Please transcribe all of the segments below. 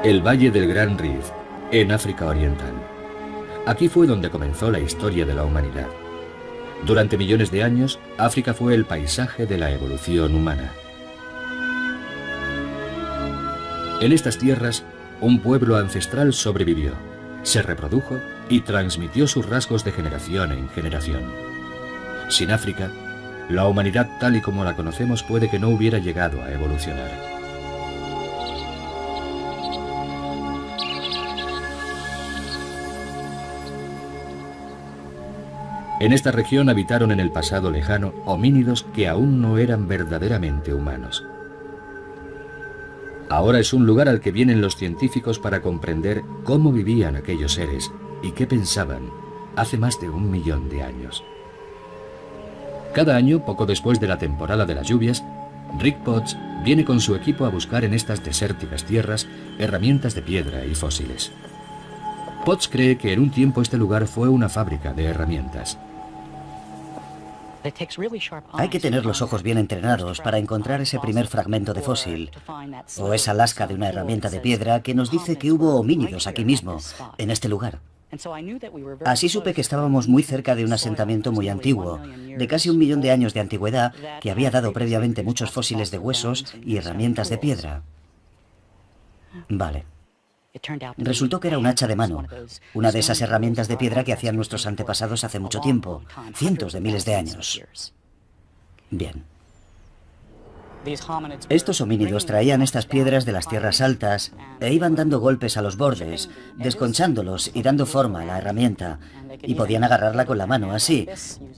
El Valle del Gran Rift, en África Oriental. Aquí fue donde comenzó la historia de la humanidad. Durante millones de años, África fue el paisaje de la evolución humana. En estas tierras, un pueblo ancestral sobrevivió, se reprodujo y transmitió sus rasgos de generación en generación. Sin África, la humanidad tal y como la conocemos puede que no hubiera llegado a evolucionar. En esta región habitaron en el pasado lejano homínidos que aún no eran verdaderamente humanos. Ahora es un lugar al que vienen los científicos para comprender cómo vivían aquellos seres y qué pensaban hace más de 1 millón de años. Cada año, poco después de la temporada de las lluvias, Rick Potts viene con su equipo a buscar en estas desérticas tierras herramientas de piedra y fósiles. Potts cree que en un tiempo este lugar fue una fábrica de herramientas. Hay que tener los ojos bien entrenados para encontrar ese primer fragmento de fósil, o esa lasca de una herramienta de piedra que nos dice que hubo homínidos aquí mismo, en este lugar. Así supe que estábamos muy cerca de un asentamiento muy antiguo, de casi 1 millón de años de antigüedad, que había dado previamente muchos fósiles de huesos y herramientas de piedra. Vale. Resultó que era un hacha de mano, una de esas herramientas de piedra que hacían nuestros antepasados hace mucho tiempo, cientos de miles de años. Bien. Estos homínidos traían estas piedras de las tierras altas e iban dando golpes a los bordes, desconchándolos y dando forma a la herramienta, y podían agarrarla con la mano así.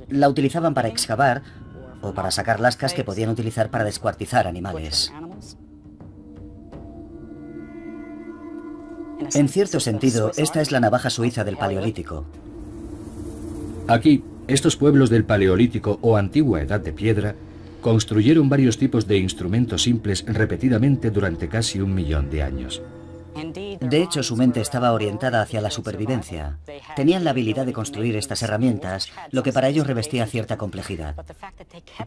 La utilizaban para excavar o para sacar lascas que podían utilizar para descuartizar animales. En cierto sentido, esta es la navaja suiza del Paleolítico. Aquí, estos pueblos del Paleolítico o Antigua Edad de Piedra construyeron varios tipos de instrumentos simples repetidamente durante casi 1 millón de años. De hecho, su mente estaba orientada hacia la supervivencia. Tenían la habilidad de construir estas herramientas, lo que para ellos revestía cierta complejidad.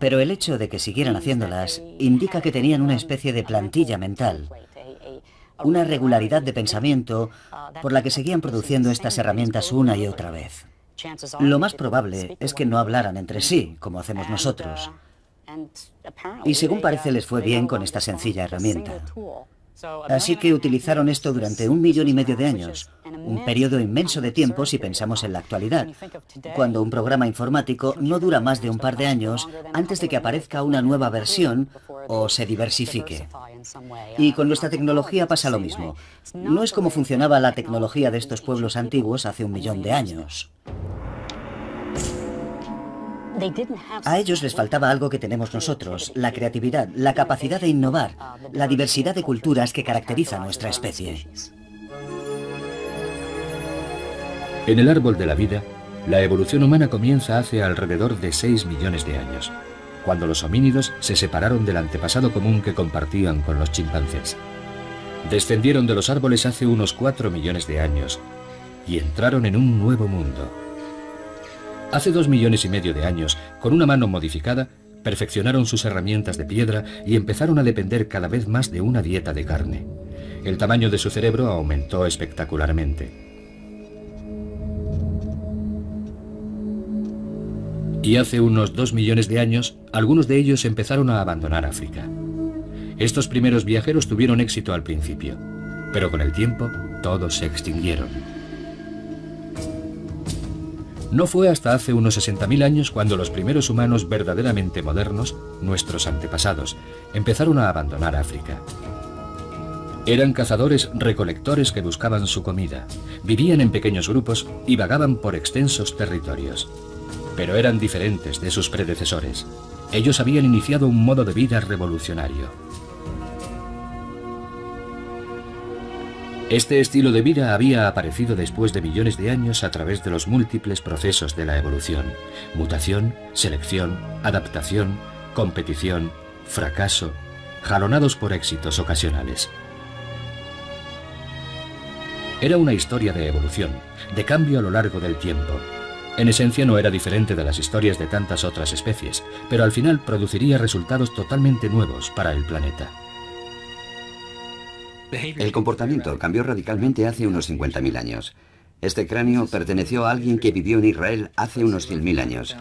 Pero el hecho de que siguieran haciéndolas indica que tenían una especie de plantilla mental, una regularidad de pensamiento por la que seguían produciendo estas herramientas una y otra vez. Lo más probable es que no hablaran entre sí, como hacemos nosotros. Y según parece les fue bien con esta sencilla herramienta. Así que utilizaron esto durante 1,5 millones de años, un periodo inmenso de tiempo si pensamos en la actualidad, cuando un programa informático no dura más de un par de años antes de que aparezca una nueva versión o se diversifique. Y con nuestra tecnología pasa lo mismo. No es como funcionaba la tecnología de estos pueblos antiguos hace 1 millón de años. A ellos les faltaba algo que tenemos nosotros, la creatividad, la capacidad de innovar, la diversidad de culturas que caracteriza a nuestra especie. En el árbol de la vida, la evolución humana comienza hace alrededor de 6 millones de años, cuando los homínidos se separaron del antepasado común que compartían con los chimpancés. Descendieron de los árboles hace unos 4 millones de años y entraron en un nuevo mundo. Hace 2,5 millones de años, con una mano modificada, perfeccionaron sus herramientas de piedra y empezaron a depender cada vez más de una dieta de carne. El tamaño de su cerebro aumentó espectacularmente. Y hace unos 2 millones de años, algunos de ellos empezaron a abandonar África. Estos primeros viajeros tuvieron éxito al principio, pero con el tiempo todos se extinguieron. No fue hasta hace unos 60.000 años cuando los primeros humanos verdaderamente modernos, nuestros antepasados, empezaron a abandonar África. Eran cazadores-recolectores que buscaban su comida, vivían en pequeños grupos y vagaban por extensos territorios. Pero eran diferentes de sus predecesores. Ellos habían iniciado un modo de vida revolucionario. Este estilo de vida había aparecido después de millones de años a través de los múltiples procesos de la evolución: mutación, selección, adaptación, competición, fracaso, jalonados por éxitos ocasionales. Era una historia de evolución, de cambio a lo largo del tiempo. En esencia no era diferente de las historias de tantas otras especies, pero al final produciría resultados totalmente nuevos para el planeta. El comportamiento cambió radicalmente hace unos 50.000 años. Este cráneo perteneció a alguien que vivió en Israel hace unos 100.000 años.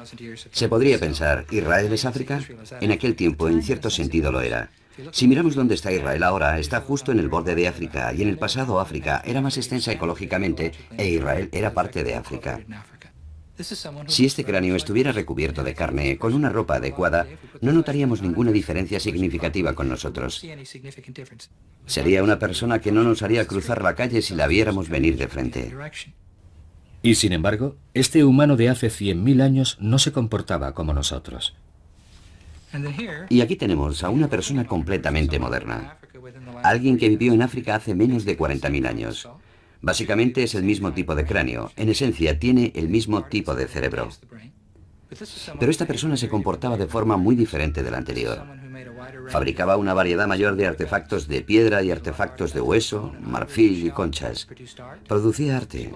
Se podría pensar, ¿Israel es África? En aquel tiempo, en cierto sentido, lo era. Si miramos dónde está Israel ahora, está justo en el borde de África, y en el pasado África era más extensa ecológicamente, e Israel era parte de África. Si este cráneo estuviera recubierto de carne, con una ropa adecuada, no notaríamos ninguna diferencia significativa con nosotros. Sería una persona que no nos haría cruzar la calle si la viéramos venir de frente. Y sin embargo, este humano de hace 100.000 años no se comportaba como nosotros. Y aquí tenemos a una persona completamente moderna. Alguien que vivió en África hace menos de 40.000 años. Básicamente es el mismo tipo de cráneo. En esencia, tiene el mismo tipo de cerebro. Pero esta persona se comportaba de forma muy diferente de la anterior. Fabricaba una variedad mayor de artefactos de piedra y artefactos de hueso, marfil y conchas. Producía arte.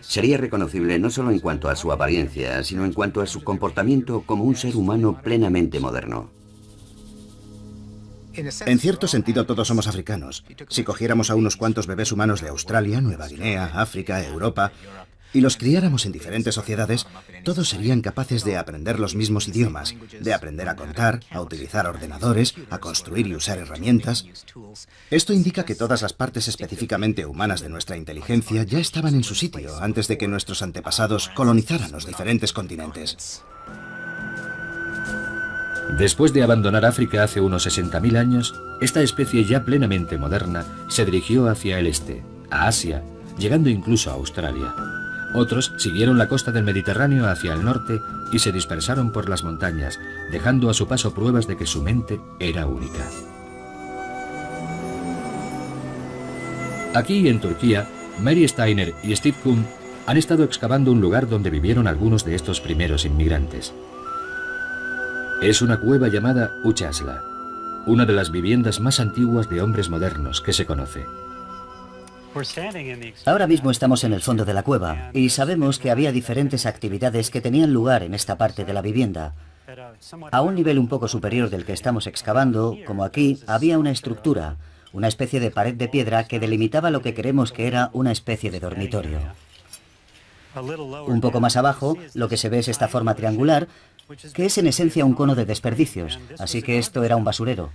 Sería reconocible no solo en cuanto a su apariencia, sino en cuanto a su comportamiento como un ser humano plenamente moderno. En cierto sentido, todos somos africanos. Si cogiéramos a unos cuantos bebés humanos de Australia, Nueva Guinea, África, Europa, y los criáramos en diferentes sociedades, todos serían capaces de aprender los mismos idiomas, de aprender a contar, a utilizar ordenadores, a construir y usar herramientas. Esto indica que todas las partes específicamente humanas de nuestra inteligencia ya estaban en su sitio antes de que nuestros antepasados colonizaran los diferentes continentes. Después de abandonar África hace unos 60.000 años, esta especie ya plenamente moderna se dirigió hacia el este, a Asia, llegando incluso a Australia. Otros siguieron la costa del Mediterráneo hacia el norte y se dispersaron por las montañas, dejando a su paso pruebas de que su mente era única. Aquí, en Turquía, Mary Steiner y Steve Kuhn han estado excavando un lugar donde vivieron algunos de estos primeros inmigrantes. Es una cueva llamada Uchasla, una de las viviendas más antiguas de hombres modernos que se conoce. Ahora mismo estamos en el fondo de la cueva y sabemos que había diferentes actividades que tenían lugar en esta parte de la vivienda. A un nivel un poco superior del que estamos excavando, como aquí, había una estructura, una especie de pared de piedra que delimitaba lo que creemos que era una especie de dormitorio. Un poco más abajo, lo que se ve es esta forma triangular, que es en esencia un cono de desperdicios, así que esto era un basurero.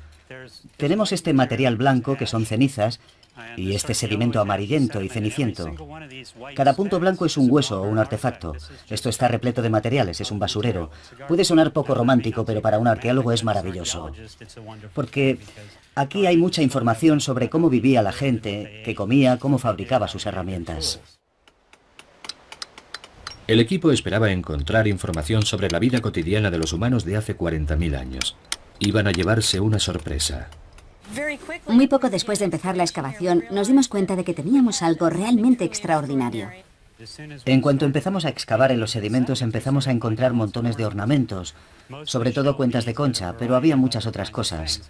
Tenemos este material blanco, que son cenizas, y este sedimento amarillento y ceniciento. Cada punto blanco es un hueso o un artefacto. Esto está repleto de materiales, es un basurero. Puede sonar poco romántico, pero para un arqueólogo es maravilloso. Porque aquí hay mucha información sobre cómo vivía la gente, qué comía, cómo fabricaba sus herramientas. El equipo esperaba encontrar información sobre la vida cotidiana de los humanos de hace 40.000 años. Iban a llevarse una sorpresa. Muy poco después de empezar la excavación, nos dimos cuenta de que teníamos algo realmente extraordinario. En cuanto empezamos a excavar en los sedimentos, empezamos a encontrar montones de ornamentos, sobre todo cuentas de concha, pero había muchas otras cosas.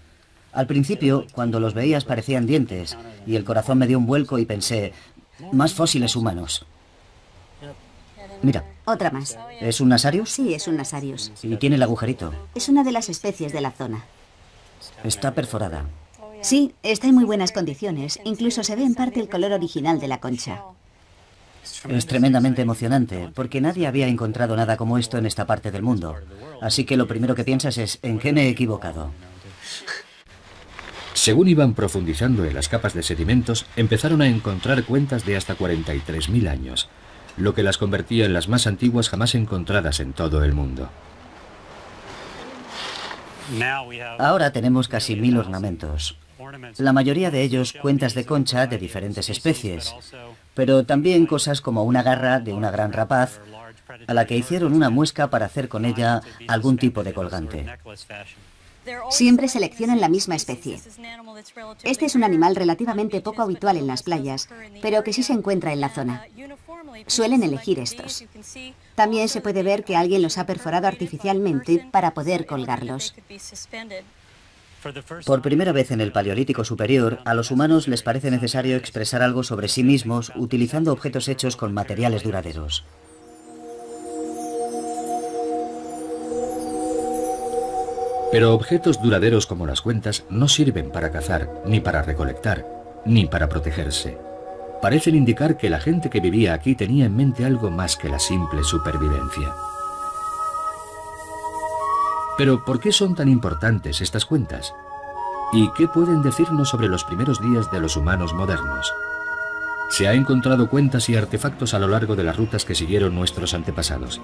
Al principio, cuando los veías parecían dientes, y el corazón me dio un vuelco y pensé, más fósiles humanos. Mira. Otra más. ¿Es un Nasarius? Sí, es un Nasarius. Y tiene el agujerito. Es una de las especies de la zona. Está perforada. Sí, está en muy buenas condiciones. Incluso se ve en parte el color original de la concha. Es tremendamente emocionante, porque nadie había encontrado nada como esto en esta parte del mundo. Así que lo primero que piensas es, ¿en qué me he equivocado? Según iban profundizando en las capas de sedimentos, empezaron a encontrar cuentas de hasta 43.000 años, lo que las convertía en las más antiguas jamás encontradas en todo el mundo. Ahora tenemos casi 1000 ornamentos. La mayoría de ellos cuentas de concha de diferentes especies, pero también cosas como una garra de una gran rapaz, a la que hicieron una muesca para hacer con ella algún tipo de colgante. Siempre seleccionan la misma especie. Este es un animal relativamente poco habitual en las playas, pero que sí se encuentra en la zona. Suelen elegir estos. También se puede ver que alguien los ha perforado artificialmente para poder colgarlos. Por primera vez en el Paleolítico Superior, a los humanos les parece necesario expresar algo sobre sí mismos utilizando objetos hechos con materiales duraderos. Pero objetos duraderos como las cuentas no sirven para cazar ni para recolectar. ni para protegerse. Parecen indicar que la gente que vivía aquí tenía en mente algo más que la simple supervivencia. Pero ¿por qué son tan importantes estas cuentas? ¿Y qué pueden decirnos sobre los primeros días de los humanos modernos? Se ha encontrado cuentas y artefactos a lo largo de las rutas que siguieron nuestros antepasados.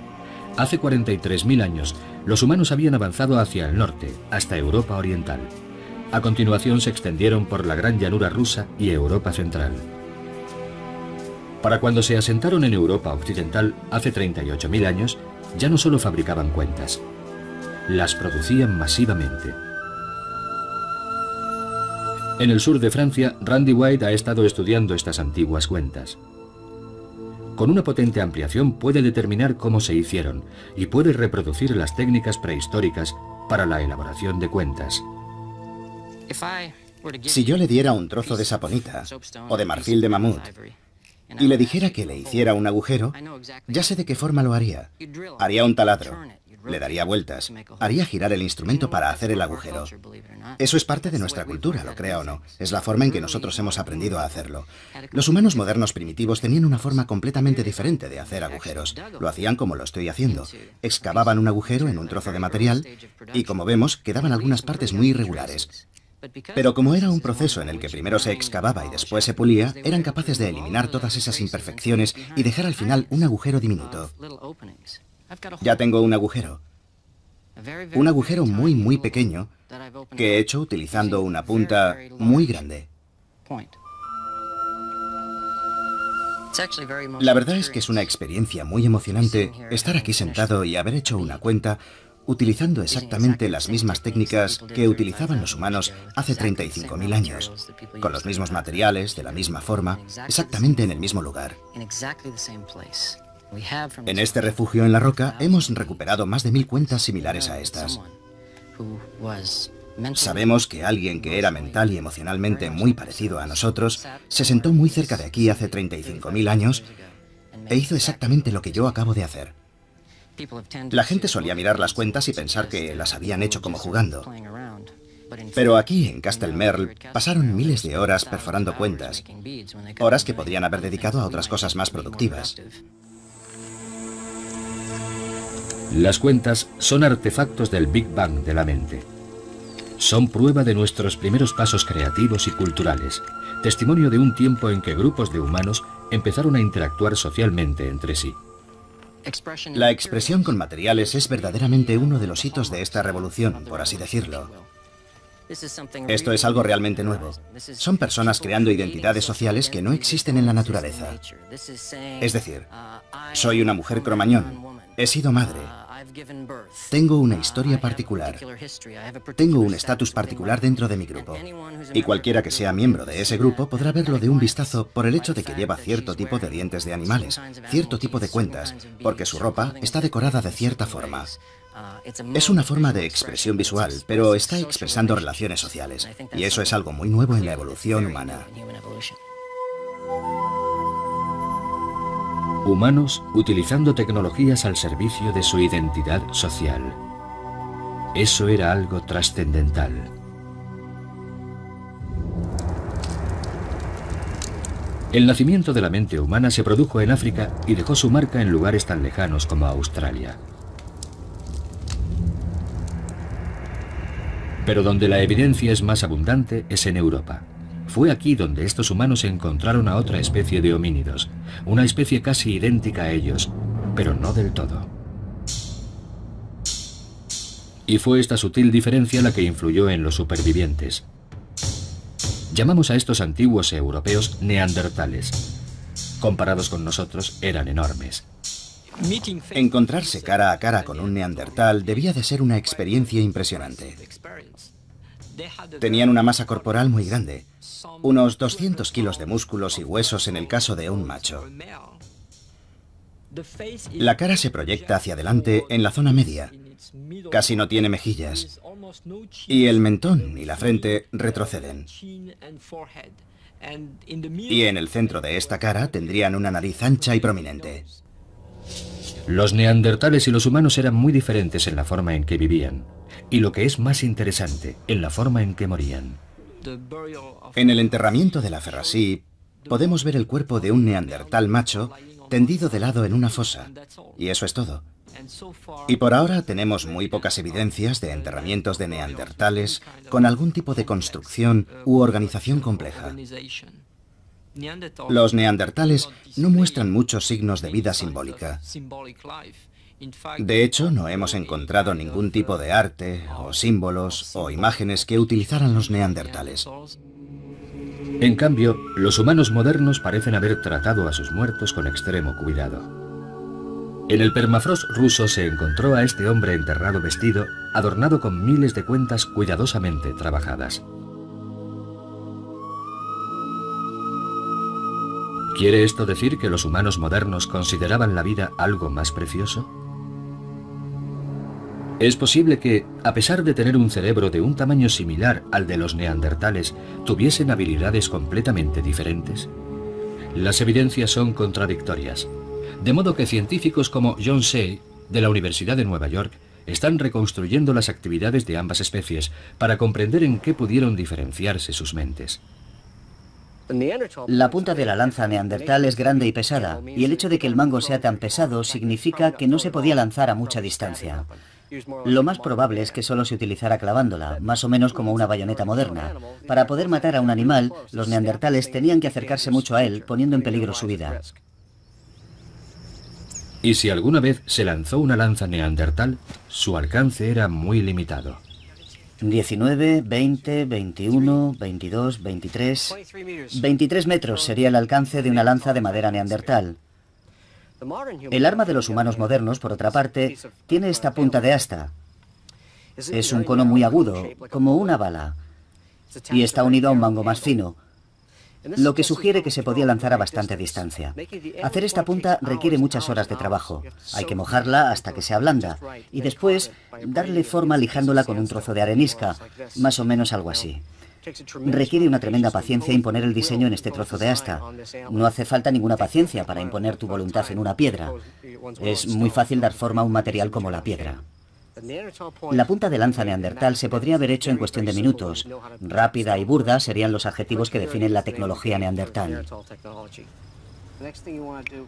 Hace 43.000 años, los humanos habían avanzado hacia el norte, hasta Europa Oriental. A continuación se extendieron por la gran llanura rusa y Europa Central. Para cuando se asentaron en Europa Occidental, hace 38.000 años, ya no solo fabricaban cuentas, las producían masivamente. En el sur de Francia, Randy White ha estado estudiando estas antiguas cuentas. Con una potente ampliación puede determinar cómo se hicieron y puede reproducir las técnicas prehistóricas para la elaboración de cuentas. Si yo le diera un trozo de saponita o de marfil de mamut y le dijera que le hiciera un agujero, ya sé de qué forma lo haría. Haría un taladro, le daría vueltas, haría girar el instrumento para hacer el agujero. Eso es parte de nuestra cultura, lo crea o no. Es la forma en que nosotros hemos aprendido a hacerlo. Los humanos modernos primitivos tenían una forma completamente diferente de hacer agujeros. Lo hacían como lo estoy haciendo. Excavaban un agujero en un trozo de material y, como vemos, quedaban algunas partes muy irregulares. Pero como era un proceso en el que primero se excavaba y después se pulía, eran capaces de eliminar todas esas imperfecciones y dejar al final un agujero diminuto. Ya tengo un agujero. Un agujero muy, muy pequeño que he hecho utilizando una punta muy grande. La verdad es que es una experiencia muy emocionante estar aquí sentado y haber hecho una cuenta utilizando exactamente las mismas técnicas que utilizaban los humanos hace 35.000 años, con los mismos materiales, de la misma forma, exactamente en el mismo lugar. En este refugio en la roca hemos recuperado más de 1000 cuentas similares a estas. Sabemos que alguien que era mental y emocionalmente muy parecido a nosotros se sentó muy cerca de aquí hace 35.000 años e hizo exactamente lo que yo acabo de hacer. La gente solía mirar las cuentas y pensar que las habían hecho como jugando. Pero aquí, en Castle Merle, pasaron miles de horas perforando cuentas, horas que podrían haber dedicado a otras cosas más productivas. Las cuentas son artefactos del Big Bang de la mente. Son prueba de nuestros primeros pasos creativos y culturales, testimonio de un tiempo en que grupos de humanos empezaron a interactuar socialmente entre sí. La expresión con materiales es verdaderamente uno de los hitos de esta revolución, por así decirlo. Esto es algo realmente nuevo. Son personas creando identidades sociales que no existen en la naturaleza. Es decir, soy una mujer cromañón, he sido madre, tengo una historia particular, tengo un estatus particular dentro de mi grupo. Y cualquiera que sea miembro de ese grupo podrá verlo de un vistazo por el hecho de que lleva cierto tipo de dientes de animales, cierto tipo de cuentas, porque su ropa está decorada de cierta forma. Es una forma de expresión visual, pero está expresando relaciones sociales, y eso es algo muy nuevo en la evolución humana. Humanos utilizando tecnologías al servicio de su identidad social. Eso era algo trascendental. El nacimiento de la mente humana se produjo en África y dejó su marca en lugares tan lejanos como Australia. Pero donde la evidencia es más abundante es en Europa. Fue aquí donde estos humanos encontraron a otra especie de homínidos, una especie casi idéntica a ellos, pero no del todo. Y fue esta sutil diferencia la que influyó en los supervivientes. Llamamos a estos antiguos europeos neandertales. Comparados con nosotros, eran enormes. Encontrarse cara a cara con un neandertal debía de ser una experiencia impresionante. Tenían una masa corporal muy grande, unos 200 kilos de músculos y huesos en el caso de un macho. La cara se proyecta hacia adelante en la zona media, casi no tiene mejillas, y el mentón y la frente retroceden. Y en el centro de esta cara tendrían una nariz ancha y prominente. Los neandertales y los humanos eran muy diferentes en la forma en que vivían, y lo que es más interesante, en la forma en que morían. En el enterramiento de la Ferrasí podemos ver el cuerpo de un neandertal macho tendido de lado en una fosa, y eso es todo. Y por ahora tenemos muy pocas evidencias de enterramientos de neandertales con algún tipo de construcción u organización compleja. Los neandertales no muestran muchos signos de vida simbólica. De hecho, no hemos encontrado ningún tipo de arte, o símbolos, o imágenes que utilizaran los neandertales. En cambio, los humanos modernos parecen haber tratado a sus muertos con extremo cuidado. En el permafrost ruso se encontró a este hombre enterrado vestido, adornado con miles de cuentas cuidadosamente trabajadas. ¿Quiere esto decir que los humanos modernos consideraban la vida algo más precioso? ¿Es posible que, a pesar de tener un cerebro de un tamaño similar al de los neandertales, tuviesen habilidades completamente diferentes? Las evidencias son contradictorias, de modo que científicos como John Shea, de la Universidad de Nueva York, están reconstruyendo las actividades de ambas especies para comprender en qué pudieron diferenciarse sus mentes. La punta de la lanza neandertal es grande y pesada, y el hecho de que el mango sea tan pesado significa que no se podía lanzar a mucha distancia. Lo más probable es que solo se utilizara clavándola, más o menos como una bayoneta moderna. Para poder matar a un animal, los neandertales tenían que acercarse mucho a él, poniendo en peligro su vida. Y si alguna vez se lanzó una lanza neandertal, su alcance era muy limitado. 19, 20, 21, 22, 23... 23 metros sería el alcance de una lanza de madera neandertal. El arma de los humanos modernos, por otra parte, tiene esta punta de asta. Es un cono muy agudo, como una bala, y está unido a un mango más fino, lo que sugiere que se podía lanzar a bastante distancia. Hacer esta punta requiere muchas horas de trabajo. Hay que mojarla hasta que se ablanda, y después darle forma lijándola con un trozo de arenisca, más o menos algo así. Requiere una tremenda paciencia imponer el diseño en este trozo de asta. No hace falta ninguna paciencia para imponer tu voluntad en una piedra. Es muy fácil dar forma a un material como la piedra. La punta de lanza neandertal se podría haber hecho en cuestión de minutos. Rápida y burda serían los adjetivos que definen la tecnología neandertal.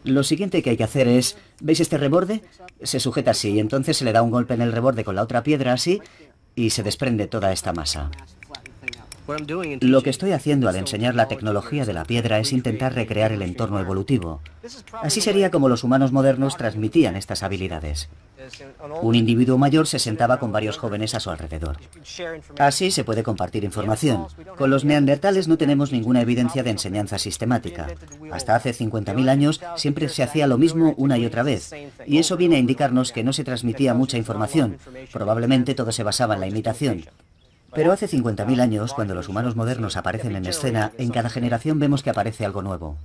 Lo siguiente que hay que hacer es... ¿Veis este reborde? Se sujeta así, y entonces se le da un golpe en el reborde con la otra piedra así, y se desprende toda esta masa. Lo que estoy haciendo al enseñar la tecnología de la piedra es intentar recrear el entorno evolutivo. Así sería como los humanos modernos transmitían estas habilidades. Un individuo mayor se sentaba con varios jóvenes a su alrededor. Así se puede compartir información. Con los neandertales no tenemos ninguna evidencia de enseñanza sistemática. Hasta hace 50.000 años siempre se hacía lo mismo una y otra vez, y eso viene a indicarnos que no se transmitía mucha información. Probablemente todo se basaba en la imitación. Pero hace 50.000 años, cuando los humanos modernos aparecen en escena, en cada generación vemos que aparece algo nuevo.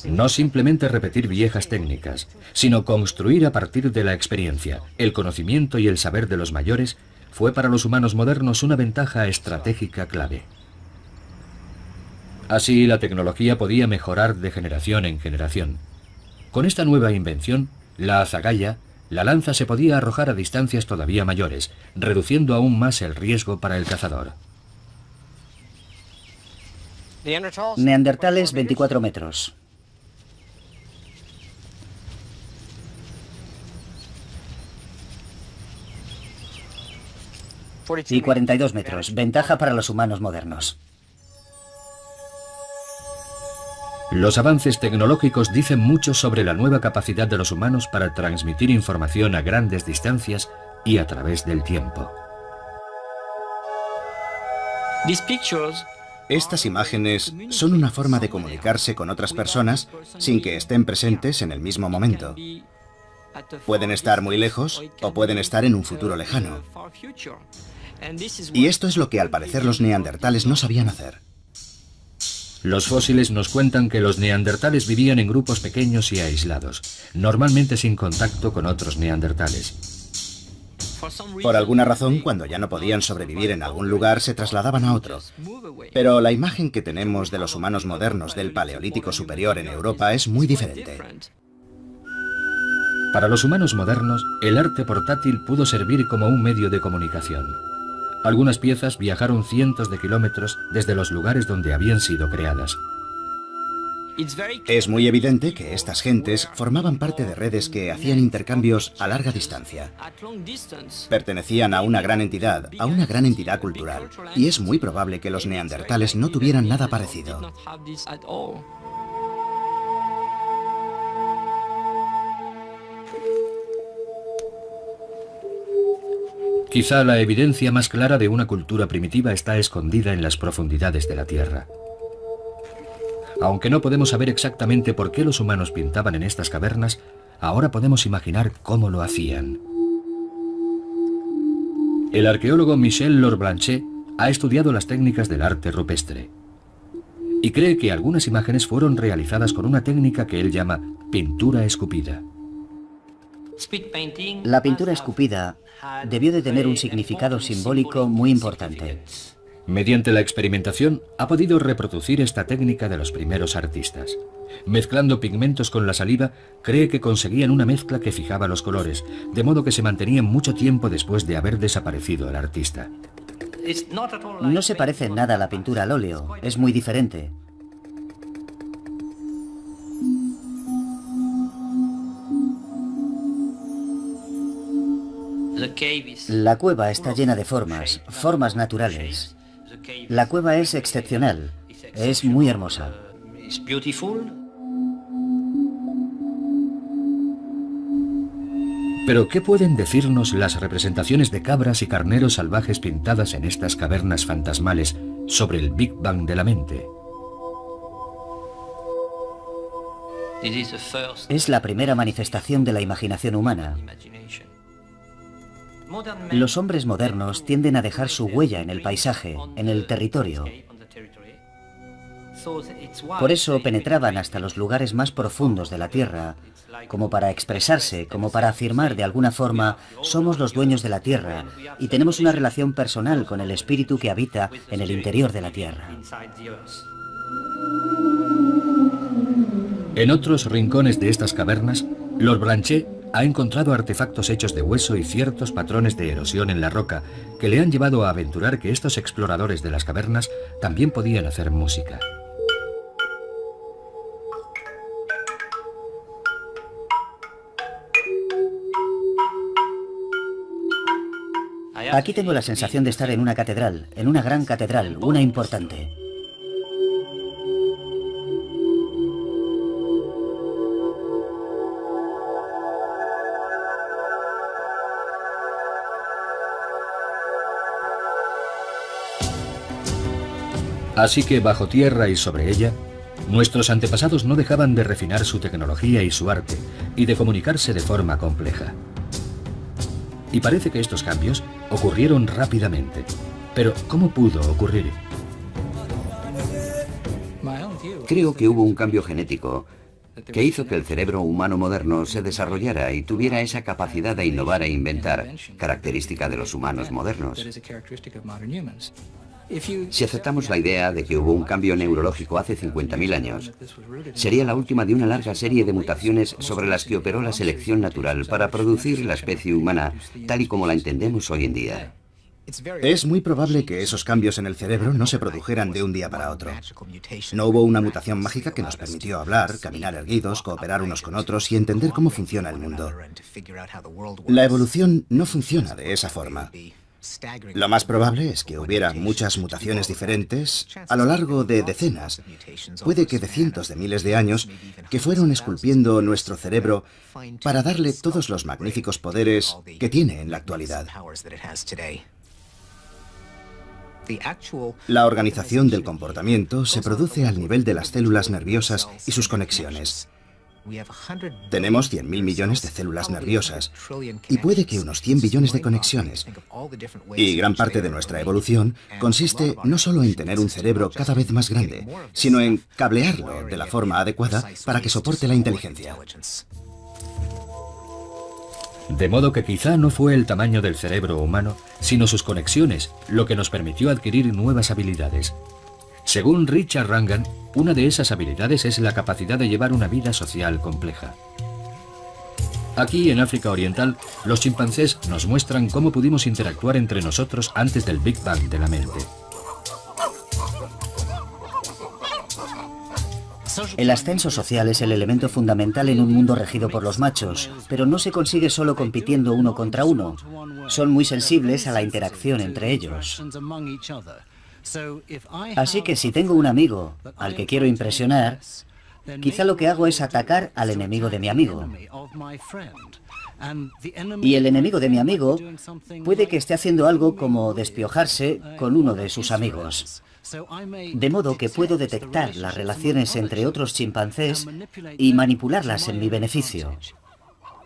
No simplemente repetir viejas técnicas, sino construir a partir de la experiencia. El conocimiento y el saber de los mayores fue para los humanos modernos una ventaja estratégica clave. Así, la tecnología podía mejorar de generación en generación. Con esta nueva invención, la azagaya, la lanza se podía arrojar a distancias todavía mayores, reduciendo aún más el riesgo para el cazador. Neandertales, 24 metros. Y 42 metros, ventaja para los humanos modernos. Los avances tecnológicos dicen mucho sobre la nueva capacidad de los humanos para transmitir información a grandes distancias y a través del tiempo. Estas imágenes son una forma de comunicarse con otras personas sin que estén presentes en el mismo momento. Pueden estar muy lejos o pueden estar en un futuro lejano. Y esto es lo que al parecer los neandertales no sabían hacer. Los fósiles nos cuentan que los neandertales vivían en grupos pequeños y aislados, normalmente sin contacto con otros neandertales. Por alguna razón, cuando ya no podían sobrevivir en algún lugar, se trasladaban a otro. Pero la imagen que tenemos de los humanos modernos del Paleolítico Superior en Europa es muy diferente. Para los humanos modernos, el arte portátil pudo servir como un medio de comunicación. Algunas piezas viajaron cientos de kilómetros desde los lugares donde habían sido creadas. Es muy evidente que estas gentes formaban parte de redes que hacían intercambios a larga distancia. Pertenecían a una gran entidad cultural, y es muy probable que los neandertales no tuvieran nada parecido. Quizá la evidencia más clara de una cultura primitiva está escondida en las profundidades de la Tierra. Aunque no podemos saber exactamente por qué los humanos pintaban en estas cavernas, ahora podemos imaginar cómo lo hacían. El arqueólogo Michel Lorblanchet ha estudiado las técnicas del arte rupestre y cree que algunas imágenes fueron realizadas con una técnica que él llama pintura escupida. La pintura escupida debió de tener un significado simbólico muy importante. Mediante la experimentación ha podido reproducir esta técnica de los primeros artistas. Mezclando pigmentos con la saliva, cree que conseguían una mezcla que fijaba los colores, de modo que se mantenían mucho tiempo después de haber desaparecido el artista. No se parece en nada a la pintura al óleo, es muy diferente. La cueva está llena de formas naturales. La cueva es excepcional, es muy hermosa. Pero ¿qué pueden decirnos las representaciones de cabras y carneros salvajes pintadas en estas cavernas fantasmales sobre el Big Bang de la mente? Es la primera manifestación de la imaginación humana. Los hombres modernos tienden a dejar su huella en el paisaje, en el territorio. Por eso penetraban hasta los lugares más profundos de la Tierra, como para expresarse, como para afirmar de alguna forma, somos los dueños de la Tierra y tenemos una relación personal con el espíritu que habita en el interior de la Tierra. En otros rincones de estas cavernas, Lorblanchet ha encontrado artefactos hechos de hueso y ciertos patrones de erosión en la roca que le han llevado a aventurar que estos exploradores de las cavernas también podían hacer música. Aquí tengo la sensación de estar en una catedral, en una gran catedral, una importante. Así que bajo tierra y sobre ella, nuestros antepasados no dejaban de refinar su tecnología y su arte, y de comunicarse de forma compleja. Y parece que estos cambios ocurrieron rápidamente. Pero, ¿cómo pudo ocurrir? Creo que hubo un cambio genético que hizo que el cerebro humano moderno se desarrollara y tuviera esa capacidad de innovar e inventar, característica de los humanos modernos. Si aceptamos la idea de que hubo un cambio neurológico hace 50.000 años, sería la última de una larga serie de mutaciones sobre las que operó la selección natural para producir la especie humana tal y como la entendemos hoy en día. Es muy probable que esos cambios en el cerebro no se produjeran de un día para otro. No hubo una mutación mágica que nos permitió hablar, caminar erguidos, cooperar unos con otros y entender cómo funciona el mundo. La evolución no funciona de esa forma. Lo más probable es que hubiera muchas mutaciones diferentes a lo largo de decenas, puede que de cientos de miles de años, que fueron esculpiendo nuestro cerebro para darle todos los magníficos poderes que tiene en la actualidad. La organización del comportamiento se produce al nivel de las células nerviosas y sus conexiones. Tenemos 100.000 millones de células nerviosas y puede que unos 100 billones de conexiones. Y gran parte de nuestra evolución consiste no solo en tener un cerebro cada vez más grande, sino en cablearlo de la forma adecuada para que soporte la inteligencia. De modo que quizá no fue el tamaño del cerebro humano, sino sus conexiones, lo que nos permitió adquirir nuevas habilidades. Según Richard Wrangham, una de esas habilidades es la capacidad de llevar una vida social compleja. Aquí, en África Oriental, los chimpancés nos muestran cómo pudimos interactuar entre nosotros antes del Big Bang de la mente. El ascenso social es el elemento fundamental en un mundo regido por los machos, pero no se consigue solo compitiendo uno contra uno. Son muy sensibles a la interacción entre ellos. Así que si tengo un amigo al que quiero impresionar, quizá lo que hago es atacar al enemigo de mi amigo. Y el enemigo de mi amigo puede que esté haciendo algo como despiojarse con uno de sus amigos. De modo que puedo detectar las relaciones entre otros chimpancés y manipularlas en mi beneficio.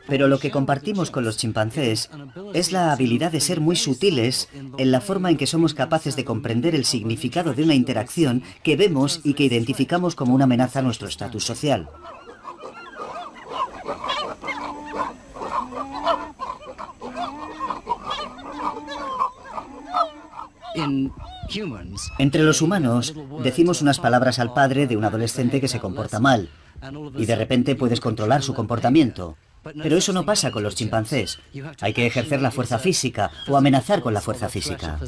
Pero lo que compartimos con los chimpancés es la habilidad de ser muy sutiles en la forma en que somos capaces de comprender el significado de una interacción que vemos y que identificamos como una amenaza a nuestro estatus social. Entre los humanos, decimos unas palabras al padre de un adolescente que se comporta mal, y de repente puedes controlar su comportamiento. Pero eso no pasa con los chimpancés. Hay que ejercer la fuerza física o amenazar con la fuerza física.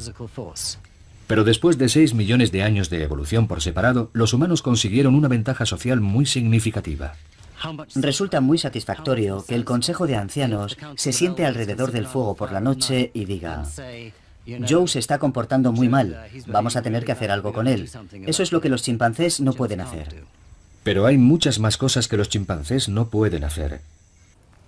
Pero después de 6 millones de años de evolución por separado, los humanos consiguieron una ventaja social muy significativa. Resulta muy satisfactorio que el Consejo de Ancianos se siente alrededor del fuego por la noche y diga: Joe se está comportando muy mal, vamos a tener que hacer algo con él. Eso es lo que los chimpancés no pueden hacer. Pero hay muchas más cosas que los chimpancés no pueden hacer.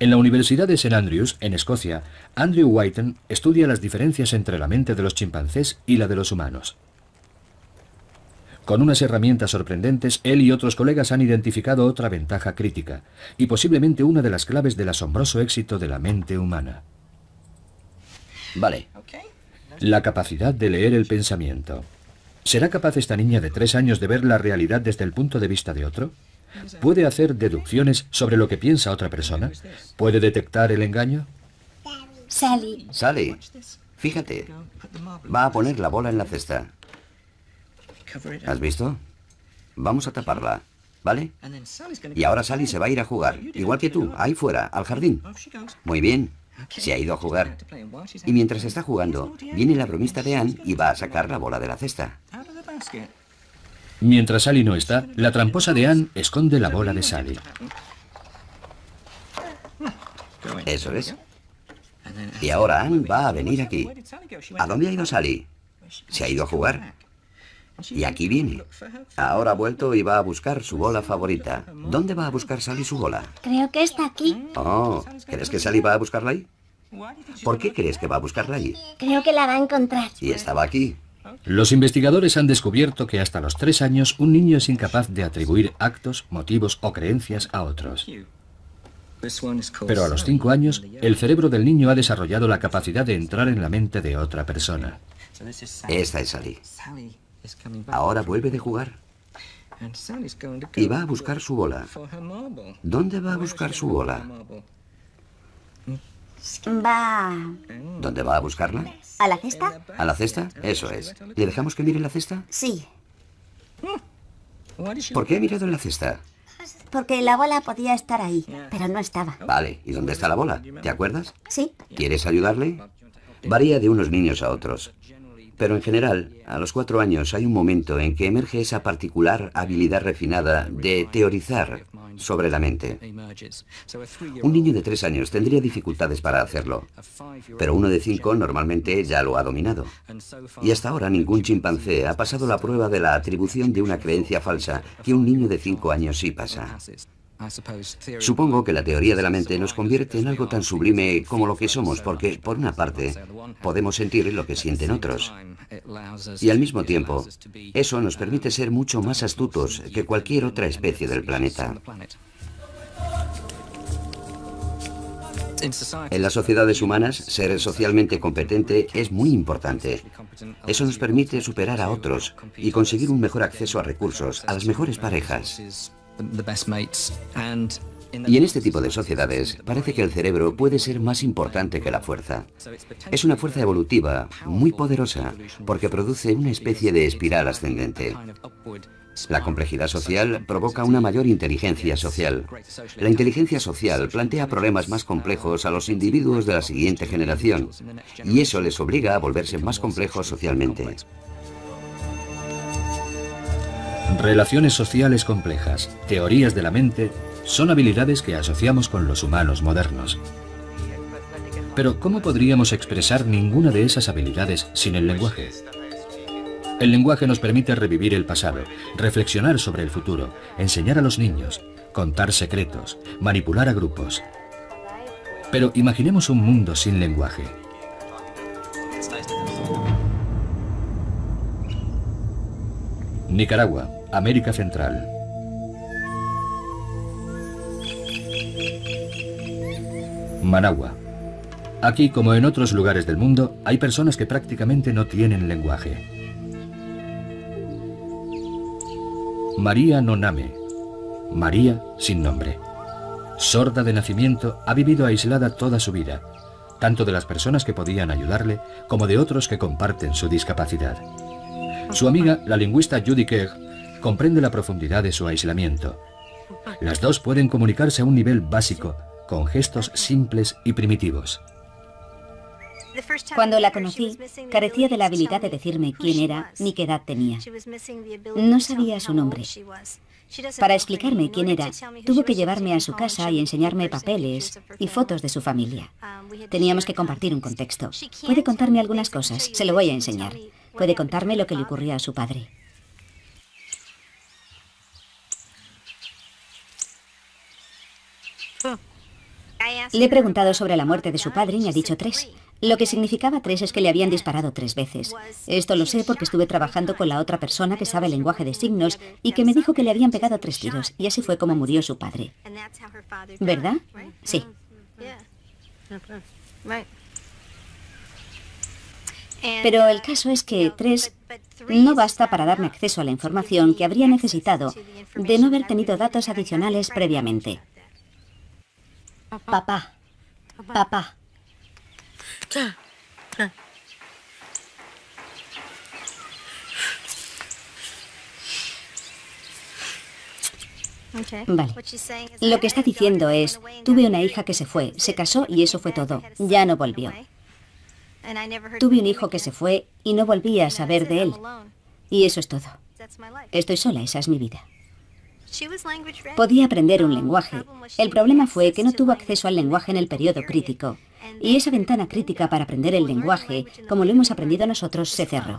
En la Universidad de St. Andrews, en Escocia, Andrew Whiten estudia las diferencias entre la mente de los chimpancés y la de los humanos. Con unas herramientas sorprendentes, él y otros colegas han identificado otra ventaja crítica, y posiblemente una de las claves del asombroso éxito de la mente humana. Vale. La capacidad de leer el pensamiento. ¿Será capaz esta niña de 3 años de ver la realidad desde el punto de vista de otro? ¿Puede hacer deducciones sobre lo que piensa otra persona? ¿Puede detectar el engaño? Sally. Sally, fíjate. Va a poner la bola en la cesta. ¿Has visto? Vamos a taparla, ¿vale? Y ahora Sally se va a ir a jugar, igual que tú, ahí fuera, al jardín. Muy bien. Se ha ido a jugar. Y mientras está jugando, viene la bromista de Anne y va a sacar la bola de la cesta. Mientras Sally no está, la tramposa de Anne esconde la bola de Sally. Eso es. Y ahora Anne va a venir aquí. ¿A dónde ha ido Sally? Se ha ido a jugar. Y aquí viene. Ahora ha vuelto y va a buscar su bola favorita. ¿Dónde va a buscar Sally su bola? Creo que está aquí. Oh, ¿crees que Sally va a buscarla ahí? ¿Por qué crees que va a buscarla allí? Creo que la va a encontrar. Y estaba aquí. Los investigadores han descubierto que hasta los 3 años un niño es incapaz de atribuir actos, motivos o creencias a otros. Pero a los 5 años, el cerebro del niño ha desarrollado la capacidad de entrar en la mente de otra persona. Esta es Sally. Ahora vuelve de jugar. Y va a buscar su bola. ¿Dónde va a buscar su bola? ¿Dónde va a buscarla? ¿A la cesta? ¿A la cesta? Eso es. ¿Le dejamos que mire la cesta? Sí, ¿Por qué ha mirado en la cesta? porque la bola podía estar ahí, pero no estaba. Vale, ¿y dónde está la bola? ¿Te acuerdas? Sí, ¿Quieres ayudarle? Varía de unos niños a otros. Pero en general, a los 4 años hay un momento en que emerge esa particular habilidad refinada de teorizar sobre la mente. Un niño de 3 años tendría dificultades para hacerlo, pero uno de 5 normalmente ya lo ha dominado. Y hasta ahora ningún chimpancé ha pasado la prueba de la atribución de una creencia falsa que un niño de 5 años sí pasa. Supongo que la teoría de la mente nos convierte en algo tan sublime como lo que somos, porque, por una parte, podemos sentir lo que sienten otros. Y al mismo tiempo, eso nos permite ser mucho más astutos que cualquier otra especie del planeta. En las sociedades humanas, ser socialmente competente es muy importante. Eso nos permite superar a otros y conseguir un mejor acceso a recursos, a las mejores parejas. Y en este tipo de sociedades parece que el cerebro puede ser más importante que la fuerza. Es una fuerza evolutiva muy poderosa porque produce una especie de espiral ascendente. La complejidad social provoca una mayor inteligencia social. La inteligencia social plantea problemas más complejos a los individuos de la siguiente generación, y eso les obliga a volverse más complejos socialmente. Relaciones sociales complejas, teorías de la mente, son habilidades que asociamos con los humanos modernos. Pero ¿cómo podríamos expresar ninguna de esas habilidades sin el lenguaje? El lenguaje nos permite revivir el pasado, reflexionar sobre el futuro, enseñar a los niños, contar secretos, manipular a grupos. Pero imaginemos un mundo sin lenguaje. Nicaragua, América Central. Managua. Aquí, como en otros lugares del mundo, hay personas que prácticamente no tienen lenguaje. María Noname. María sin nombre. Sorda de nacimiento, ha vivido aislada toda su vida, tanto de las personas que podían ayudarle como de otros que comparten su discapacidad. Su amiga, la lingüista Judy Kerr, comprende la profundidad de su aislamiento. Las dos pueden comunicarse a un nivel básico, con gestos simples y primitivos. Cuando la conocí, carecía de la habilidad de decirme quién era ni qué edad tenía. No sabía su nombre. Para explicarme quién era, tuvo que llevarme a su casa y enseñarme papeles y fotos de su familia. Teníamos que compartir un contexto. Puede contarme algunas cosas, se lo voy a enseñar. Puede contarme lo que le ocurría a su padre. Le he preguntado sobre la muerte de su padre y me ha dicho 3. Lo que significaba 3 es que le habían disparado 3 veces. Esto lo sé porque estuve trabajando con la otra persona que sabe el lenguaje de signos y que me dijo que le habían pegado 3 tiros, y así fue como murió su padre. ¿Verdad? Sí. Pero el caso es que 3 no basta para darme acceso a la información que habría necesitado de no haber tenido datos adicionales previamente. Papá. Papá. Vale. Lo que está diciendo es, tuve una hija que se fue, se casó y eso fue todo. Ya no volvió. Tuve un hijo que se fue y no volví a saber de él. Y eso es todo. Estoy sola, esa es mi vida. Podía aprender un lenguaje. El problema fue que no tuvo acceso al lenguaje en el periodo crítico. Y esa ventana crítica para aprender el lenguaje, como lo hemos aprendido nosotros, se cerró.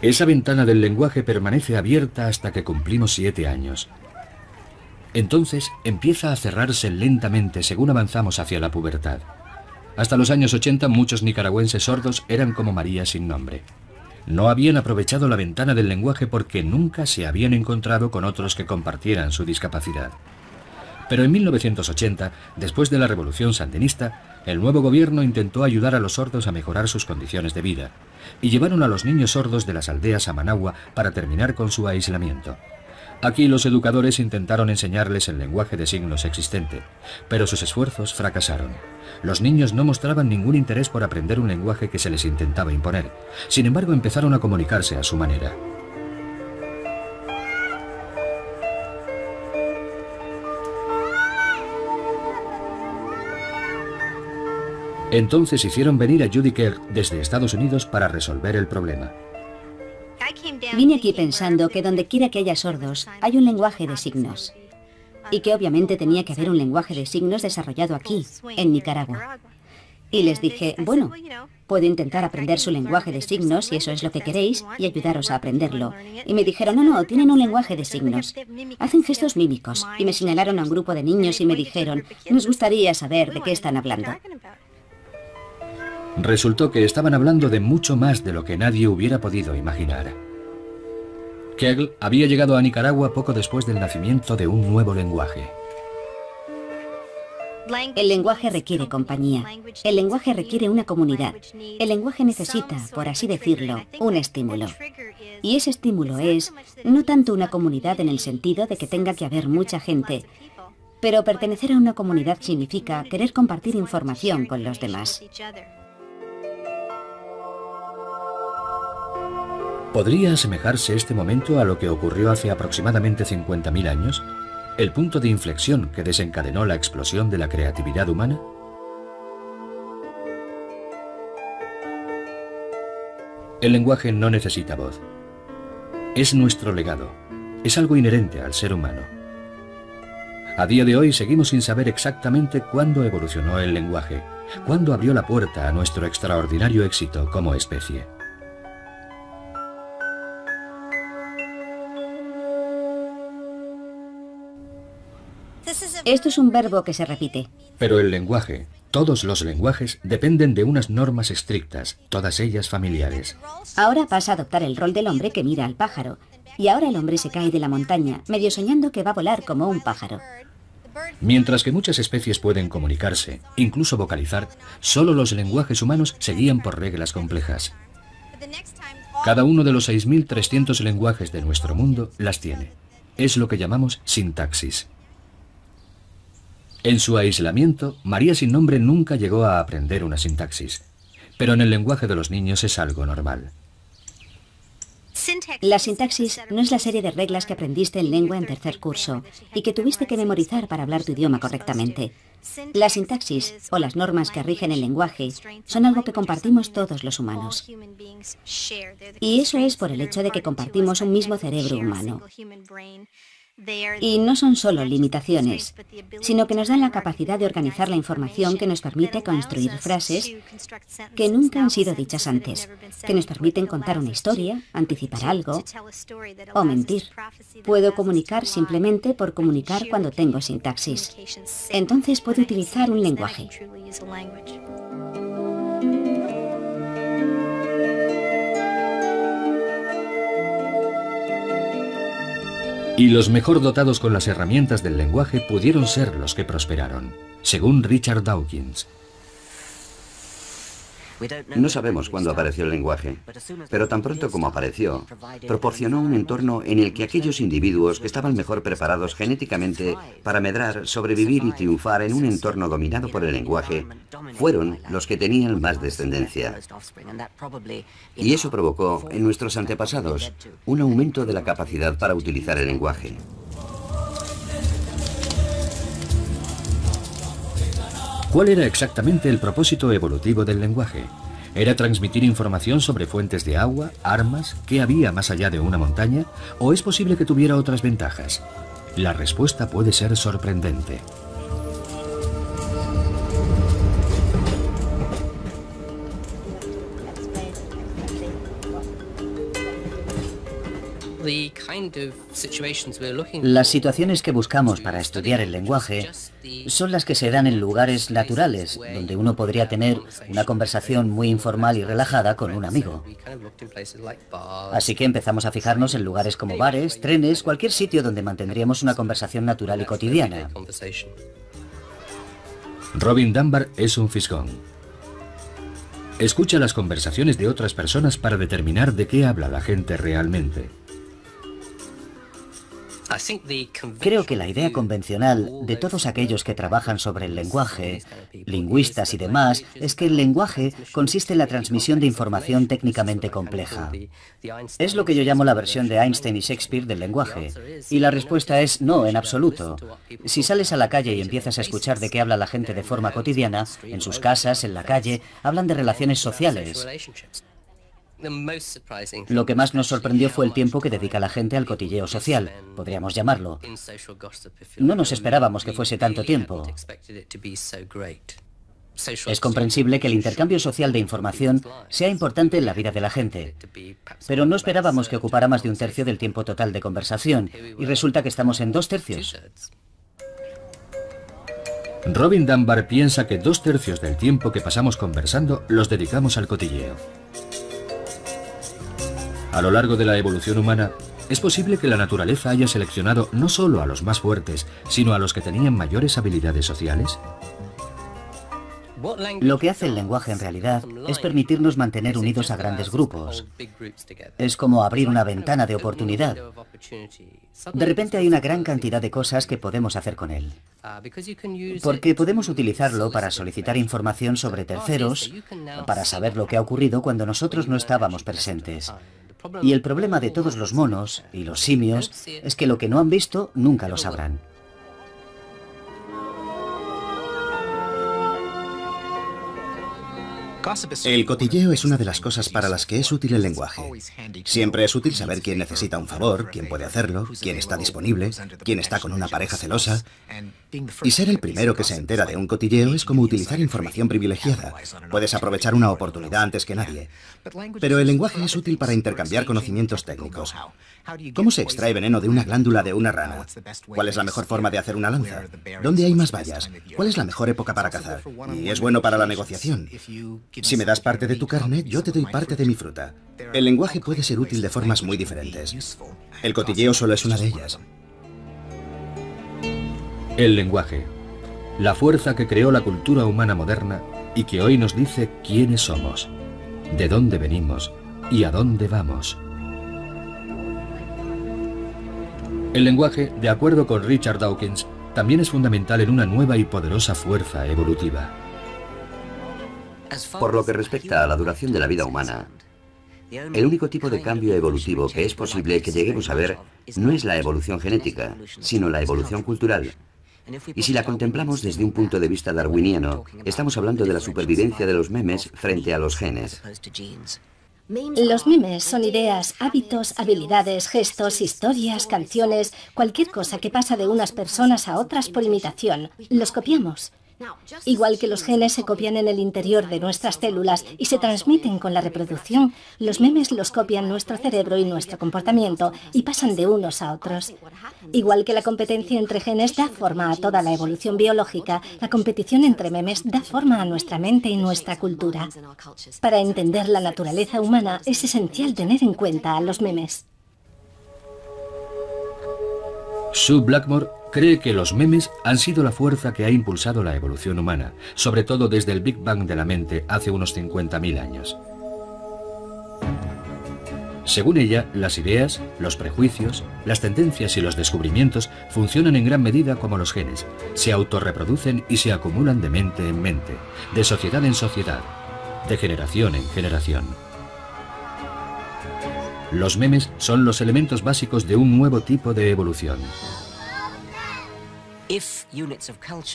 Esa ventana del lenguaje permanece abierta hasta que cumplimos 7 años. Entonces empieza a cerrarse lentamente según avanzamos hacia la pubertad. Hasta los años 80 muchos nicaragüenses sordos eran como María sin nombre. No habían aprovechado la ventana del lenguaje porque nunca se habían encontrado con otros que compartieran su discapacidad. Pero en 1980, después de la revolución sandinista, el nuevo gobierno intentó ayudar a los sordos a mejorar sus condiciones de vida y llevaron a los niños sordos de las aldeas a Managua para terminar con su aislamiento. Aquí los educadores intentaron enseñarles el lenguaje de signos existente, pero sus esfuerzos fracasaron. Los niños no mostraban ningún interés por aprender un lenguaje que se les intentaba imponer. Sin embargo, empezaron a comunicarse a su manera. Entonces hicieron venir a Judy Kerr desde Estados Unidos para resolver el problema. Vine aquí pensando que donde quiera que haya sordos, hay un lenguaje de signos. Y que obviamente tenía que haber un lenguaje de signos desarrollado aquí, en Nicaragua. Y les dije, bueno, puedo intentar aprender su lenguaje de signos si eso es lo que queréis y ayudaros a aprenderlo. Y me dijeron, no, tienen un lenguaje de signos. Hacen gestos mímicos. Y me señalaron a un grupo de niños y me dijeron, nos gustaría saber de qué están hablando. Resultó que estaban hablando de mucho más de lo que nadie hubiera podido imaginar. Kegel había llegado a Nicaragua poco después del nacimiento de un nuevo lenguaje. El lenguaje requiere compañía. El lenguaje requiere una comunidad. El lenguaje necesita, por así decirlo, un estímulo. Y ese estímulo es no tanto una comunidad en el sentido de que tenga que haber mucha gente, pero pertenecer a una comunidad significa querer compartir información con los demás. ¿Podría asemejarse este momento a lo que ocurrió hace aproximadamente 50.000 años? ¿El punto de inflexión que desencadenó la explosión de la creatividad humana? El lenguaje no necesita voz. Es nuestro legado. Es algo inherente al ser humano. A día de hoy seguimos sin saber exactamente cuándo evolucionó el lenguaje, cuándo abrió la puerta a nuestro extraordinario éxito como especie. Esto es un verbo que se repite. Pero el lenguaje, todos los lenguajes, dependen de unas normas estrictas, todas ellas familiares. Ahora pasa a adoptar el rol del hombre que mira al pájaro. Y ahora el hombre se cae de la montaña, medio soñando que va a volar como un pájaro. Mientras que muchas especies pueden comunicarse, incluso vocalizar, solo los lenguajes humanos se guían por reglas complejas. Cada uno de los 6.300 lenguajes de nuestro mundo las tiene. Es lo que llamamos sintaxis. En su aislamiento, María sin nombre nunca llegó a aprender una sintaxis, pero en el lenguaje de los niños es algo normal. La sintaxis no es la serie de reglas que aprendiste en lengua en tercer curso y que tuviste que memorizar para hablar tu idioma correctamente. La sintaxis, o las normas que rigen el lenguaje, son algo que compartimos todos los humanos. Y eso es por el hecho de que compartimos un mismo cerebro humano. Y no son solo limitaciones, sino que nos dan la capacidad de organizar la información que nos permite construir frases que nunca han sido dichas antes, que nos permiten contar una historia, anticipar algo o mentir. Puedo comunicar simplemente por comunicar cuando tengo sintaxis. Entonces puedo utilizar un lenguaje. Y los mejor dotados con las herramientas del lenguaje pudieron ser los que prosperaron, según Richard Dawkins. No sabemos cuándo apareció el lenguaje, pero tan pronto como apareció, proporcionó un entorno en el que aquellos individuos que estaban mejor preparados genéticamente para medrar, sobrevivir y triunfar en un entorno dominado por el lenguaje, fueron los que tenían más descendencia. Y eso provocó, en nuestros antepasados, un aumento de la capacidad para utilizar el lenguaje. ¿Cuál era exactamente el propósito evolutivo del lenguaje? ¿Era transmitir información sobre fuentes de agua, armas, qué había más allá de una montaña? ¿O es posible que tuviera otras ventajas? La respuesta puede ser sorprendente. Las situaciones que buscamos para estudiar el lenguaje son las que se dan en lugares naturales, donde uno podría tener una conversación muy informal y relajada con un amigo. Así que empezamos a fijarnos en lugares como bares, trenes, cualquier sitio donde mantendríamos una conversación natural y cotidiana. Robin Dunbar es un fisgón. Escucha las conversaciones de otras personas para determinar de qué habla la gente realmente. Creo que la idea convencional de todos aquellos que trabajan sobre el lenguaje, lingüistas y demás, es que el lenguaje consiste en la transmisión de información técnicamente compleja. Es lo que yo llamo la versión de Einstein y Shakespeare del lenguaje. Y la respuesta es no, en absoluto. Si sales a la calle y empiezas a escuchar de qué habla la gente de forma cotidiana, en sus casas, en la calle, hablan de relaciones sociales. Lo que más nos sorprendió fue el tiempo que dedica la gente al cotilleo social, podríamos llamarlo. No nos esperábamos que fuese tanto tiempo. Es comprensible que el intercambio social de información sea importante en la vida de la gente, pero no esperábamos que ocupara más de 1/3 del tiempo total de conversación, y resulta que estamos en 2/3. Robin Dunbar piensa que 2/3 del tiempo que pasamos conversando los dedicamos al cotilleo. A lo largo de la evolución humana, es posible que la naturaleza haya seleccionado no solo a los más fuertes, sino a los que tenían mayores habilidades sociales. Lo que hace el lenguaje en realidad es permitirnos mantener unidos a grandes grupos. Es como abrir una ventana de oportunidad. De repente hay una gran cantidad de cosas que podemos hacer con él. Porque podemos utilizarlo para solicitar información sobre terceros, para saber lo que ha ocurrido cuando nosotros no estábamos presentes. Y el problema de todos los monos y los simios es que lo que no han visto nunca lo sabrán. El cotilleo es una de las cosas para las que es útil el lenguaje. Siempre es útil saber quién necesita un favor, quién puede hacerlo, quién está disponible, quién está con una pareja celosa. Y ser el primero que se entera de un cotilleo es como utilizar información privilegiada. Puedes aprovechar una oportunidad antes que nadie. Pero el lenguaje es útil para intercambiar conocimientos técnicos. ¿Cómo se extrae veneno de una glándula de una rana? ¿Cuál es la mejor forma de hacer una lanza? ¿Dónde hay más bayas? ¿Cuál es la mejor época para cazar? Y es bueno para la negociación. Si me das parte de tu carne, yo te doy parte de mi fruta. El lenguaje puede ser útil de formas muy diferentes. El cotilleo solo es una de ellas. El lenguaje, la fuerza que creó la cultura humana moderna y que hoy nos dice quiénes somos, de dónde venimos y a dónde vamos. El lenguaje, de acuerdo con Richard Dawkins, también es fundamental en una nueva y poderosa fuerza evolutiva. Por lo que respecta a la duración de la vida humana, el único tipo de cambio evolutivo que es posible que lleguemos a ver no es la evolución genética, sino la evolución cultural. Y si la contemplamos desde un punto de vista darwiniano, estamos hablando de la supervivencia de los memes frente a los genes. Los memes son ideas, hábitos, habilidades, gestos, historias, canciones, cualquier cosa que pasa de unas personas a otras por imitación. Los copiamos. Igual que los genes se copian en el interior de nuestras células y se transmiten con la reproducción, los memes los copian nuestro cerebro y nuestro comportamiento y pasan de unos a otros. Igual que la competencia entre genes da forma a toda la evolución biológica, la competición entre memes da forma a nuestra mente y nuestra cultura. Para entender la naturaleza humana es esencial tener en cuenta a los memes. Sue Blackmore cree que los memes han sido la fuerza que ha impulsado la evolución humana, sobre todo desde el Big Bang de la mente hace unos 50.000 años. Según ella, las ideas, los prejuicios, las tendencias y los descubrimientos funcionan en gran medida como los genes. Se autorreproducen y se acumulan de mente en mente, de sociedad en sociedad, de generación en generación. Los memes son los elementos básicos de un nuevo tipo de evolución.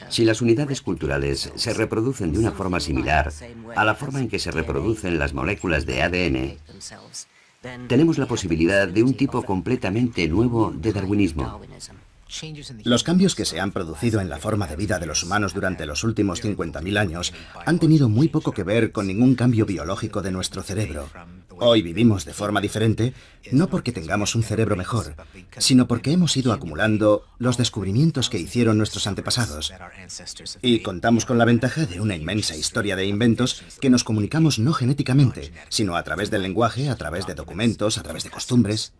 Si las unidades culturales se reproducen de una forma similar a la forma en que se reproducen las moléculas de ADN, tenemos la posibilidad de un tipo completamente nuevo de darwinismo. Los cambios que se han producido en la forma de vida de los humanos durante los últimos 50.000 años han tenido muy poco que ver con ningún cambio biológico de nuestro cerebro. Hoy vivimos de forma diferente, no porque tengamos un cerebro mejor, sino porque hemos ido acumulando los descubrimientos que hicieron nuestros antepasados. Y contamos con la ventaja de una inmensa historia de inventos que nos comunicamos no genéticamente, sino a través del lenguaje, a través de documentos, a través de costumbres.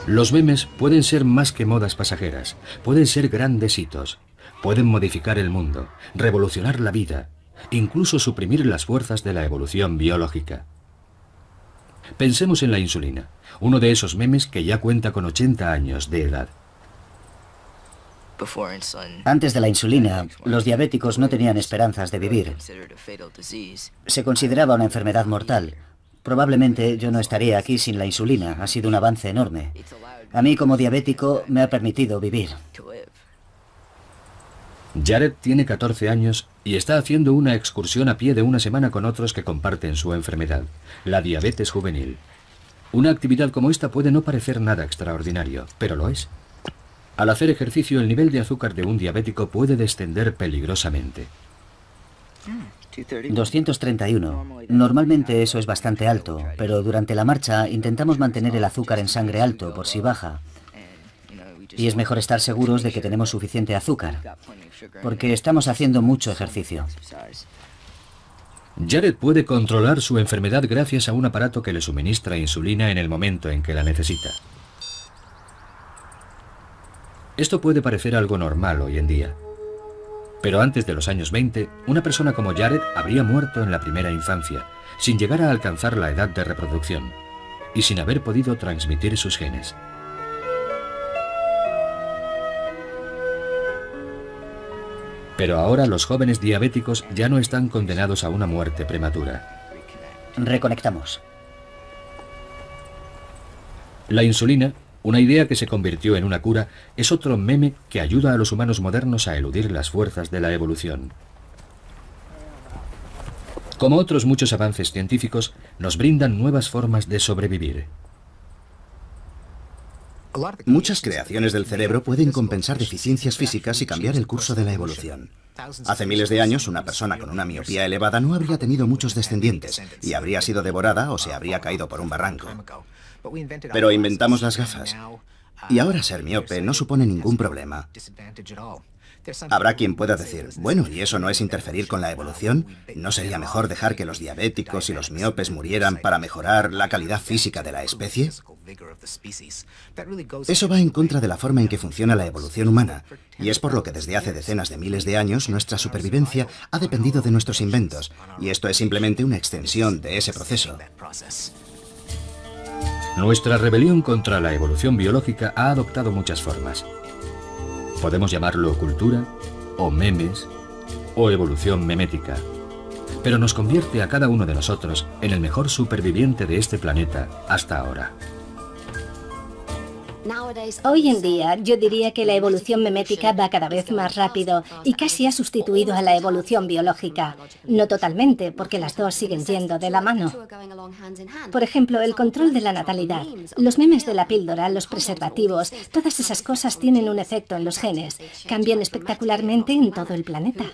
Los memes pueden ser más que modas pasajeras, pueden ser grandes hitos, pueden modificar el mundo, revolucionar la vida, incluso suprimir las fuerzas de la evolución biológica. Pensemos en la insulina, uno de esos memes que ya cuenta con 80 años de edad. Antes de la insulina, los diabéticos no tenían esperanzas de vivir. Se consideraba una enfermedad mortal. Probablemente yo no estaría aquí sin la insulina. Ha sido un avance enorme. A mí, como diabético, me ha permitido vivir. Jared tiene 14 años y está haciendo una excursión a pie de una semana con otros que comparten su enfermedad, la diabetes juvenil. Una actividad como esta puede no parecer nada extraordinario, pero lo es. Al hacer ejercicio, el nivel de azúcar de un diabético puede descender peligrosamente. 231. Normalmente eso es bastante alto, pero durante la marcha intentamos mantener el azúcar en sangre alto por si baja. Y es mejor estar seguros de que tenemos suficiente azúcar, porque estamos haciendo mucho ejercicio. Jared puede controlar su enfermedad gracias a un aparato que le suministra insulina en el momento en que la necesita. Esto puede parecer algo normal hoy en día. Pero antes de los años 20, una persona como Jared habría muerto en la primera infancia, sin llegar a alcanzar la edad de reproducción y sin haber podido transmitir sus genes. Pero ahora los jóvenes diabéticos ya no están condenados a una muerte prematura. Reconectamos. La insulina, una idea que se convirtió en una cura, es otro meme que ayuda a los humanos modernos a eludir las fuerzas de la evolución. Como otros muchos avances científicos, nos brindan nuevas formas de sobrevivir. Muchas creaciones del cerebro pueden compensar deficiencias físicas y cambiar el curso de la evolución. Hace miles de años, una persona con una miopía elevada no habría tenido muchos descendientes y habría sido devorada o se habría caído por un barranco. Pero inventamos las gafas. Y ahora ser miope no supone ningún problema. Habrá quien pueda decir, bueno, ¿y eso no es interferir con la evolución? ¿No sería mejor dejar que los diabéticos y los miopes murieran para mejorar la calidad física de la especie? Eso va en contra de la forma en que funciona la evolución humana, y es por lo que desde hace decenas de miles de años nuestra supervivencia ha dependido de nuestros inventos, y esto es simplemente una extensión de ese proceso. Nuestra rebelión contra la evolución biológica ha adoptado muchas formas. Podemos llamarlo cultura, o memes, o evolución memética. Pero nos convierte a cada uno de nosotros en el mejor superviviente de este planeta hasta ahora. Hoy en día, yo diría que la evolución memética va cada vez más rápido y casi ha sustituido a la evolución biológica. No totalmente, porque las dos siguen yendo de la mano. Por ejemplo, el control de la natalidad, los memes de la píldora, los preservativos, todas esas cosas tienen un efecto en los genes. Cambian espectacularmente en todo el planeta.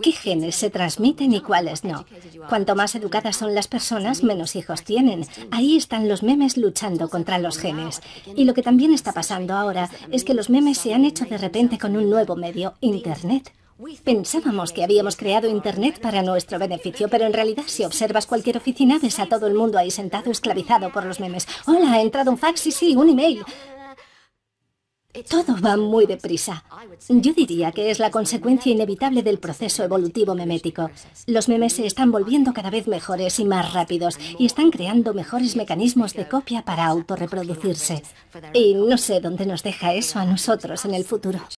¿Qué genes se transmiten y cuáles no? Cuanto más educadas son las personas, menos hijos tienen. Ahí están los memes luchando contra los genes. Y lo que también está pasando ahora es que los memes se han hecho de repente con un nuevo medio, Internet. Pensábamos que habíamos creado Internet para nuestro beneficio, pero en realidad si observas cualquier oficina ves a todo el mundo ahí sentado esclavizado por los memes. Hola, ha entrado un fax, sí, un email. Todo va muy deprisa. Yo diría que es la consecuencia inevitable del proceso evolutivo memético. Los memes se están volviendo cada vez mejores y más rápidos y están creando mejores mecanismos de copia para autorreproducirse. Y no sé dónde nos deja eso a nosotros en el futuro.